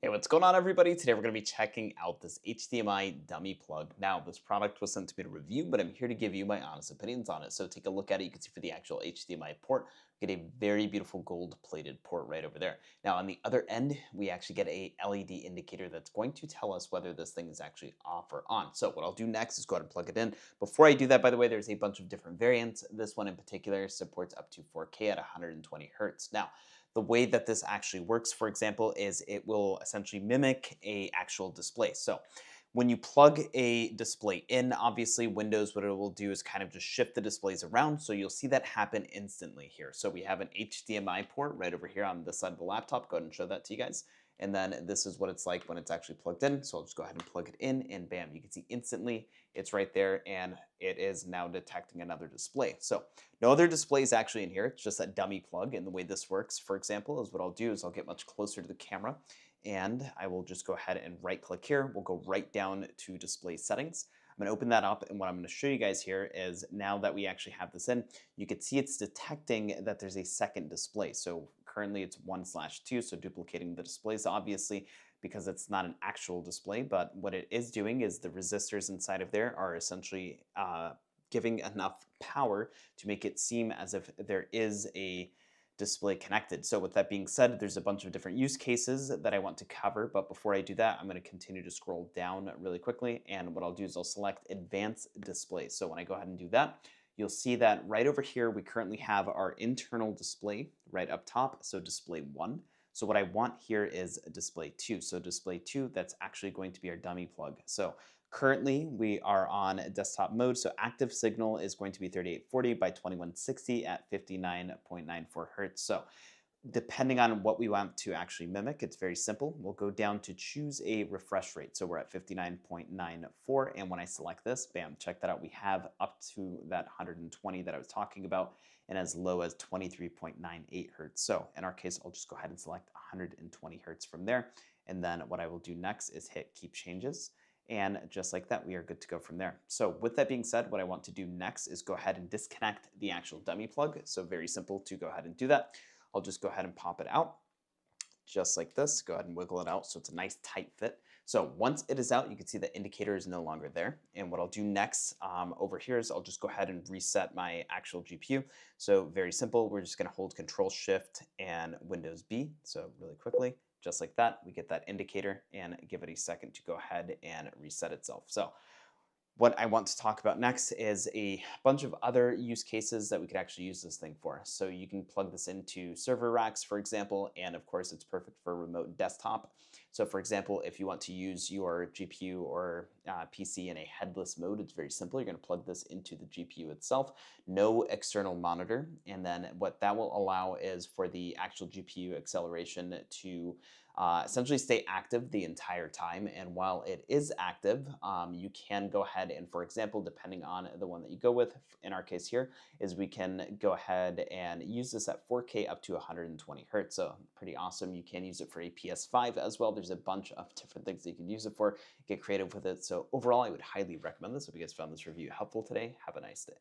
Hey, what's going on, everybody? Today we're going to be checking out this HDMI dummy plug. Now, this product was sent to me to review, but I'm here to give you my honest opinions on it. So take a look at it. You can see for the actual HDMI port, we get a very beautiful gold-plated port right over there. Now, on the other end, we actually get a LED indicator that's going to tell us whether this thing is actually off or on. So what I'll do next is go ahead and plug it in. Before I do that, by the way, there's a bunch of different variants. This one in particular supports up to 4K at 120 hertz. Now, the way that this actually works, for example, is it will essentially mimic a actual display. So when you plug a display in, obviously Windows, what it will do is kind of just shift the displays around. So you'll see that happen instantly here. So we have an HDMI port right over here on this side of the laptop. Go ahead and show that to you guys. And then this is what it's like when it's actually plugged in. So I'll just go ahead and plug it in and bam, you can see instantly it's right there and it is now detecting another display. So no other displays actually in here. It's just a dummy plug. And the way this works, for example, is what I'll do is I'll get much closer to the camera and I will just go ahead and right click here. We'll go right down to display settings. I'm going to open that up, and what I'm going to show you guys here is now that we actually have this in, you can see it's detecting that there's a second display. So currently it's 1/2, so duplicating the displays obviously because it's not an actual display, but what it is doing is the resistors inside of there are essentially giving enough power to make it seem as if there is a display connected. So with that being said, there's a bunch of different use cases that I want to cover, but before I do that, I'm going to continue to scroll down really quickly, and what I'll do is I'll select Advanced Display. So when I go ahead and do that, you'll see that right over here, we currently have our internal display right up top, so display 1. So what I want here is display 2. So display 2, that's actually going to be our dummy plug. So currently, we are on desktop mode, so active signal is going to be 3840 by 2160 at 59.94 hertz. So depending on what we want to actually mimic, it's very simple. We'll go down to choose a refresh rate. So we're at 59.94, and when I select this, bam, check that out. We have up to that 120 that I was talking about, and as low as 23.98 hertz. So in our case, I'll just go ahead and select 120 hertz from there. And then what I will do next is hit Keep Changes. And just like that, we are good to go from there. So with that being said, what I want to do next is go ahead and disconnect the actual dummy plug. So very simple to go ahead and do that. I'll just go ahead and pop it out just like this. Go ahead and wiggle it out so it's a nice tight fit. So once it is out, you can see the indicator is no longer there. And what I'll do next over here is I'll just go ahead and reset my actual GPU. So very simple, we're just gonna hold Control Shift and Windows B. So really quickly, just like that, we get that indicator and give it a second to go ahead and reset itself. So what I want to talk about next is a bunch of other use cases that we could actually use this thing for. So you can plug this into server racks, for example, and of course it's perfect for remote desktop. So for example, if you want to use your GPU or PC in a headless mode, it's very simple. You're going to plug this into the GPU itself, no external monitor, and then what that will allow is for the actual GPU acceleration to essentially stay active the entire time. And while it is active, you can go ahead and, for example, depending on the one that you go with, in our case here, is we can go ahead and use this at 4K up to 120 hertz. So pretty awesome. You can use it for a PS5 as well. There's a bunch of different things that you can use it for. Get creative with it. So overall, I would highly recommend this. If you guys found this review helpful today, have a nice day.